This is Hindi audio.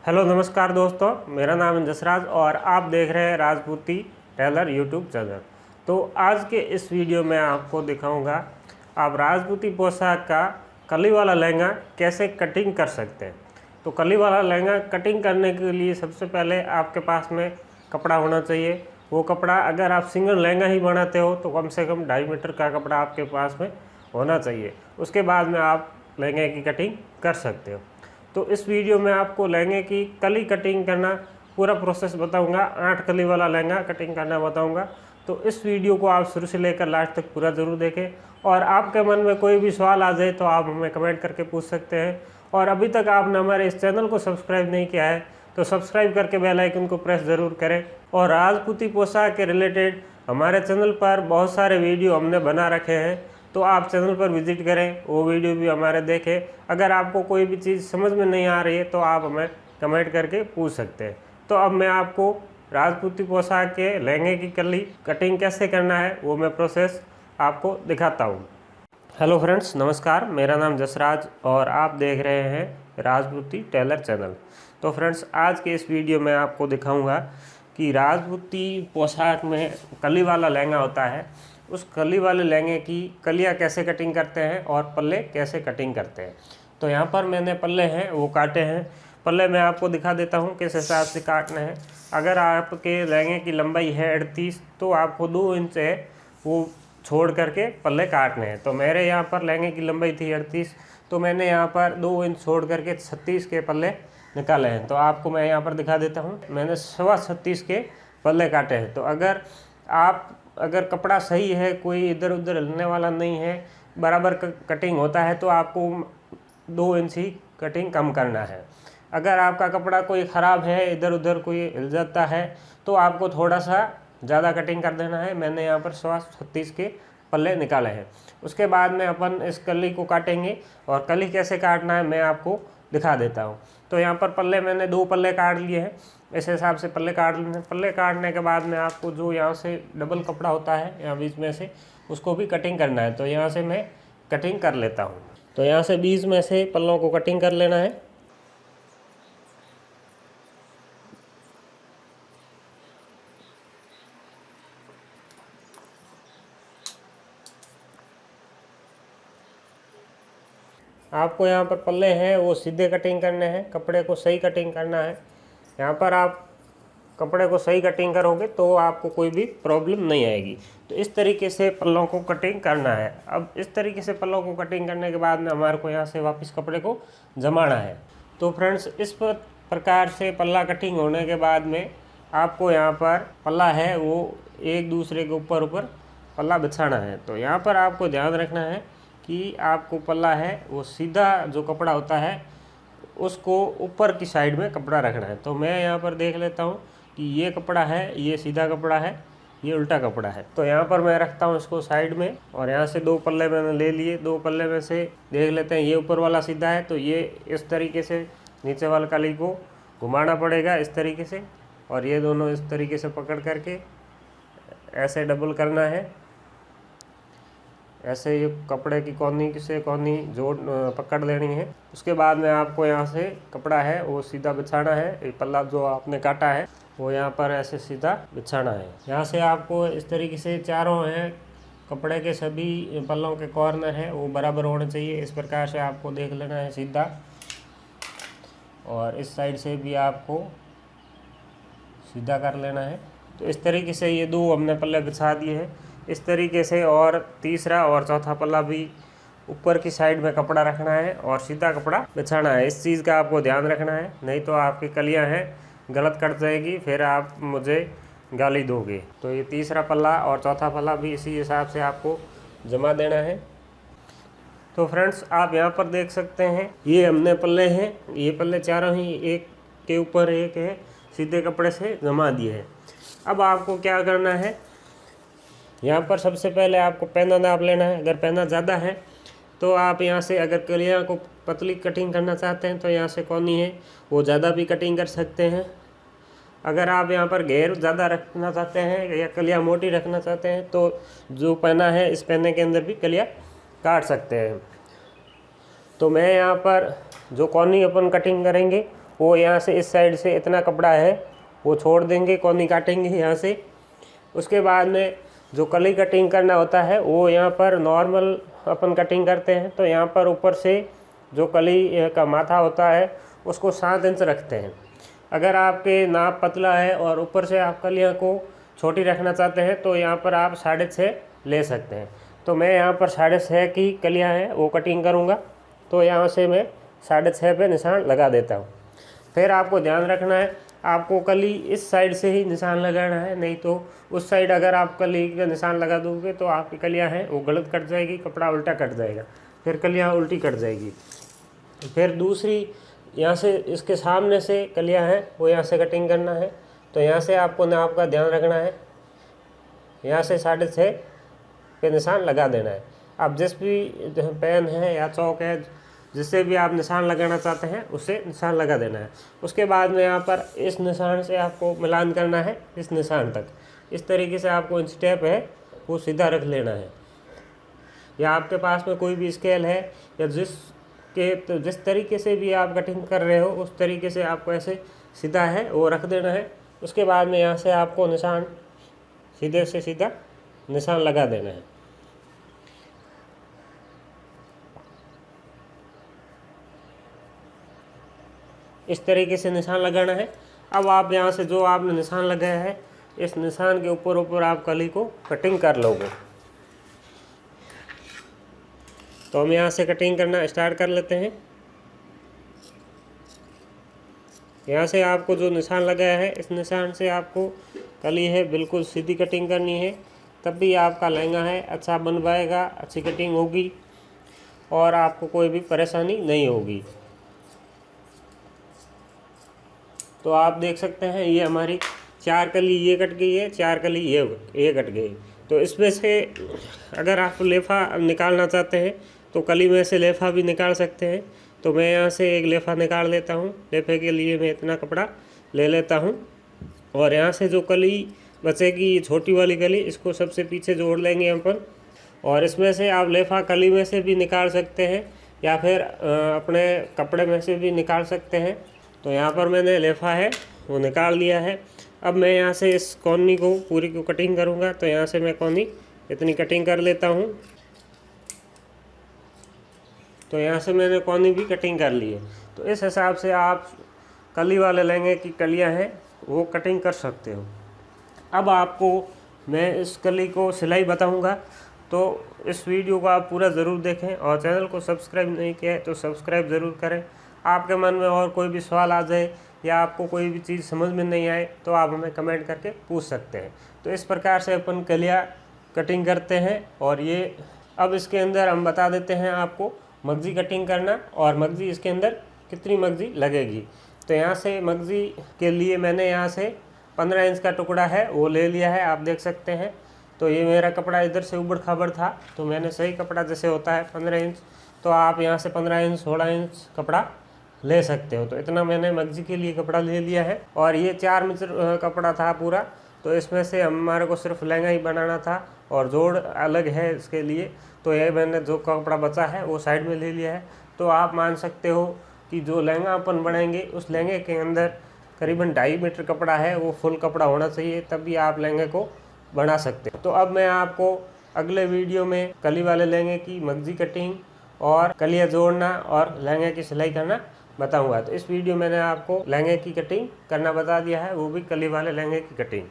हेलो नमस्कार दोस्तों, मेरा नाम है जसराज और आप देख रहे हैं राजपूती टेलर यूट्यूब चैनल। तो आज के इस वीडियो में आपको दिखाऊंगा आप राजपूती पोशाक का कली वाला लहंगा कैसे कटिंग कर सकते हैं। तो कली वाला लहंगा कटिंग करने के लिए सबसे पहले आपके पास में कपड़ा होना चाहिए। वो कपड़ा अगर आप सिंगल लहंगा ही बनाते हो तो कम से कम 2.5 मीटर का कपड़ा आपके पास में होना चाहिए। उसके बाद में आप लहंगे की कटिंग कर सकते हो। तो इस वीडियो में आपको लहंगे की कली कटिंग करना पूरा प्रोसेस बताऊंगा। 8 कली वाला लहंगा कटिंग करना बताऊंगा। तो इस वीडियो को आप शुरू से लेकर लास्ट तक पूरा ज़रूर देखें और आपके मन में कोई भी सवाल आ जाए तो आप हमें कमेंट करके पूछ सकते हैं। और अभी तक आपने हमारे इस चैनल को सब्सक्राइब नहीं किया है तो सब्सक्राइब करके बेल आइकन को प्रेस ज़रूर करें। और राजपूती पोशाक के रिलेटेड हमारे चैनल पर बहुत सारे वीडियो हमने बना रखे हैं, तो आप चैनल पर विजिट करें, वो वीडियो भी हमारे देखें। अगर आपको कोई भी चीज़ समझ में नहीं आ रही है तो आप हमें कमेंट करके पूछ सकते हैं। तो अब मैं आपको राजपूती पोशाक के लहंगे की कली कटिंग कैसे करना है वो मैं प्रोसेस आपको दिखाता हूँ। हेलो फ्रेंड्स, नमस्कार। मेरा नाम जसराज और आप देख रहे हैं राजपूती टेलर चैनल। तो फ्रेंड्स, आज के इस वीडियो में आपको दिखाऊंगा कि राजपूती पोशाक में कली वाला लहंगा होता है, उस कली वाले लहंगे की कलियाँ कैसे कटिंग करते हैं और पल्ले कैसे कटिंग करते हैं। तो यहाँ पर मैंने पल्ले हैं वो काटे हैं। पल्ले मैं आपको दिखा देता हूँ किस हिसाब से काटने हैं। अगर आपके लहंगे की लंबाई है 38 तो आपको 2 इंच है वो छोड़ करके पल्ले काटने हैं। तो मेरे यहाँ पर लहंगे की लंबाई थी 38, तो मैंने यहाँ पर 2 इंच छोड़ करके 36 के पल्ले निकाले हैं। तो आपको मैं यहाँ पर दिखा देता हूँ, मैंने 36.25 के पल्ले काटे हैं। तो अगर कपड़ा सही है, कोई इधर उधर हिलने वाला नहीं है, बराबर कटिंग होता है, तो आपको 2 इंच ही कटिंग कम करना है। अगर आपका कपड़ा कोई ख़राब है, इधर उधर कोई हिल जाता है, तो आपको थोड़ा सा ज़्यादा कटिंग कर देना है। मैंने यहाँ पर 36 के पल्ले निकाले हैं। उसके बाद में अपन इस कली को काटेंगे और कली कैसे काटना है मैं आपको दिखा देता हूँ। तो यहाँ पर पल्ले मैंने 2 पल्ले काट लिए हैं, इस हिसाब से पल्ले काट लेने। पल्ले काटने के बाद में आपको जो यहाँ से डबल कपड़ा होता है यहाँ बीच में से, उसको भी कटिंग करना है। तो यहाँ से मैं कटिंग कर लेता हूँ। तो यहाँ से बीच में से पल्लों को कटिंग कर लेना है। आपको यहाँ पर पल्ले हैं वो सीधे कटिंग करने हैं, कपड़े को सही कटिंग करना है। यहाँ पर आप कपड़े को सही कटिंग करोगे तो आपको कोई भी प्रॉब्लम नहीं आएगी। तो इस तरीके से पल्लों को कटिंग करना है। अब इस तरीके से पल्लों को कटिंग करने के बाद में हमारे को यहाँ से वापस कपड़े को जमाना है। तो फ्रेंड्स, इस प्रकार से पल्ला कटिंग होने के बाद में आपको यहाँ पर पल्ला है वो एक दूसरे के ऊपर पल्ला बिछाना है। तो यहाँ पर आपको ध्यान रखना है कि आपको पल्ला है वो सीधा जो कपड़ा होता है उसको ऊपर की साइड में कपड़ा रखना है। तो मैं यहाँ पर देख लेता हूँ कि ये कपड़ा है, ये सीधा कपड़ा है, ये उल्टा कपड़ा है। तो यहाँ पर मैं रखता हूँ इसको साइड में और यहाँ से 2 पल्ले मैंने ले लिए। 2 पल्ले में से देख लेते हैं ये ऊपर वाला सीधा है, तो ये इस तरीके से नीचे वाला कली को घुमाना पड़ेगा इस तरीके से, और ये दोनों इस तरीके से पकड़ करके ऐसे डबल करना है। ऐसे ये कपड़े की कोनी से कोनी जोड़ पकड़ लेनी है। उसके बाद में आपको यहाँ से कपड़ा है वो सीधा बिछाना है। ये पल्ला जो आपने काटा है वो यहाँ पर ऐसे सीधा बिछाना है। यहाँ से आपको इस तरीके से चारों हैं कपड़े के सभी पल्लों के कॉर्नर है वो बराबर होने चाहिए। इस प्रकार से आपको देख लेना है सीधा, और इस साइड से भी आपको सीधा कर लेना है। तो इस तरीके से ये 2 हमने पल्ले बिछा दिए हैं। इस तरीके से और तीसरा और चौथा पल्ला भी ऊपर की साइड में कपड़ा रखना है और सीधा कपड़ा बिछाना है। इस चीज़ का आपको ध्यान रखना है, नहीं तो आपकी कलियां हैं गलत कट जाएगी, फिर आप मुझे गाली दोगे। तो ये तीसरा पल्ला और चौथा पल्ला भी इसी हिसाब से आपको जमा देना है। तो फ्रेंड्स, आप यहाँ पर देख सकते हैं ये हमने पल्ले हैं, ये पल्ले चारों ही एक के ऊपर एक है सीधे कपड़े से जमा दिए हैं। अब आपको क्या करना है, यहाँ पर सबसे पहले आपको पैना नाप लेना है। अगर पैना ज़्यादा है तो आप यहाँ से, अगर कलियाँ को पतली कटिंग करना चाहते हैं तो यहाँ से कोनी है वो ज़्यादा भी कटिंग कर सकते हैं। अगर आप यहाँ पर घेर ज़्यादा रखना चाहते हैं या कलियाँ मोटी रखना चाहते हैं तो जो पैना है इस पैने के अंदर भी कलियाँ काट सकते हैं। तो मैं यहाँ पर जो कोनी अपन कटिंग करेंगे वो यहाँ से इस साइड से इतना कपड़ा है वो छोड़ देंगे, कोनी काटेंगे यहाँ से। उसके बाद में जो कली कटिंग करना होता है वो यहाँ पर नॉर्मल अपन कटिंग करते हैं। तो यहाँ पर ऊपर से जो कली का माथा होता है उसको 7 इंच रखते हैं। अगर आपके नाप पतला है और ऊपर से आप कलियाँ को छोटी रखना चाहते हैं तो यहाँ पर आप 6.5 ले सकते हैं। तो मैं यहाँ पर 6.5 की कलियाँ हैं वो कटिंग करूँगा। तो यहाँ से मैं 6.5 पे निशान लगा देता हूँ। फिर आपको ध्यान रखना है, आपको कली इस साइड से ही निशान लगाना है, नहीं तो उस साइड अगर आप कली का निशान लगा दोगे तो आपकी कलियाँ हैं वो गलत कट जाएगी, कपड़ा उल्टा कट जाएगा, फिर कलियाँ उल्टी कट जाएगी। फिर दूसरी यहाँ से इसके सामने से कलियाँ हैं वो यहाँ से कटिंग करना है। तो यहाँ से आपको नाप का ध्यान रखना है, यहाँ से 6.5 पे निशान लगा देना है। आप जिस भी पेन है या चौक है जिससे भी आप निशान लगाना चाहते हैं उससे निशान लगा देना है। उसके बाद में यहाँ पर इस निशान से आपको मिलान करना है इस निशान तक। इस तरीके से आपको इंचटेप है वो सीधा रख लेना है, या आपके पास में कोई भी स्केल है या जिस तरीके से भी आप कटिंग कर रहे हो उस तरीके से आपको ऐसे सीधा है वो रख देना है। उसके बाद में यहाँ से आपको निशान सीधे से सीधा निशान लगा देना है। इस तरीके से निशान लगाना है। अब आप यहाँ से जो आपने निशान लगाया है इस निशान के ऊपर आप कली को कटिंग कर लोगे। तो हम यहाँ से कटिंग करना स्टार्ट कर लेते हैं। यहाँ से आपको जो निशान लगाया है इस निशान से आपको कली है बिल्कुल सीधी कटिंग करनी है, तब भी आपका लहंगा है अच्छा बन पाएगा, अच्छी कटिंग होगी और आपको कोई भी परेशानी नहीं होगी। तो आप देख सकते हैं ये हमारी 4 कली ये कट गई है, 4 कली ये कट गई। तो इसमें से अगर आप लेफ़ा निकालना चाहते हैं तो कली में से लेफ़ा भी निकाल सकते हैं। तो मैं यहाँ से एक लेफ़ा निकाल लेता हूँ। लेफ़े के लिए मैं इतना कपड़ा ले लेता हूँ और यहाँ से जो कली बचेगी छोटी वाली कली इसको सबसे पीछे जोड़ लेंगे अपन। और इसमें से आप लेफ़ा कली में से भी निकाल सकते हैं या फिर अपने कपड़े में से भी निकाल सकते हैं। तो यहाँ पर मैंने लेफ़ा है वो निकाल लिया है। अब मैं यहाँ से इस कोनी को पूरी को कटिंग करूँगा। तो यहाँ से मैं कोनी इतनी कटिंग कर लेता हूँ। तो यहाँ से मैंने कोनी भी कटिंग कर ली है। तो इस हिसाब से आप कली वाले लहंगे की कलियाँ हैं वो कटिंग कर सकते हो। अब आपको मैं इस कली को सिलाई बताऊँगा, तो इस वीडियो को आप पूरा ज़रूर देखें और चैनल को सब्सक्राइब नहीं किया है तो सब्सक्राइब ज़रूर करें। आपके मन में और कोई भी सवाल आ जाए या आपको कोई भी चीज़ समझ में नहीं आए तो आप हमें कमेंट करके पूछ सकते हैं। तो इस प्रकार से अपन कलियाँ कटिंग करते हैं। और ये अब इसके अंदर हम बता देते हैं आपको मगजी कटिंग करना और मगजी इसके अंदर कितनी मगजी लगेगी। तो यहाँ से मगजी के लिए मैंने यहाँ से 15 इंच का टुकड़ा है वो ले लिया है, आप देख सकते हैं। तो ये मेरा कपड़ा इधर से उबड़ खाबड़ था तो मैंने सही कपड़ा जैसे होता है 15 इंच, तो आप यहाँ से 15 इंच 16 इंच कपड़ा ले सकते हो। तो इतना मैंने मगजी के लिए कपड़ा ले लिया है। और ये 4 मीटर कपड़ा था पूरा, तो इसमें से हमारे को सिर्फ लहंगा ही बनाना था और जोड़ अलग है इसके लिए। तो ये मैंने जो कपड़ा बचा है वो साइड में ले लिया है। तो आप मान सकते हो कि जो लहंगा अपन बनाएंगे उस लहंगे के अंदर करीबन 2.5 मीटर कपड़ा है, वो फुल कपड़ा होना चाहिए, तभी आप लहंगे को बना सकते हो। तो अब मैं आपको अगले वीडियो में कली वाले लहंगे की मगजी कटिंग और कलियाँ जोड़ना और लहंगे की सिलाई करना बताऊंगा। तो इस वीडियो मैंने आपको लहंगे की कटिंग करना बता दिया है, वो भी कली वाले लहंगे की कटिंग।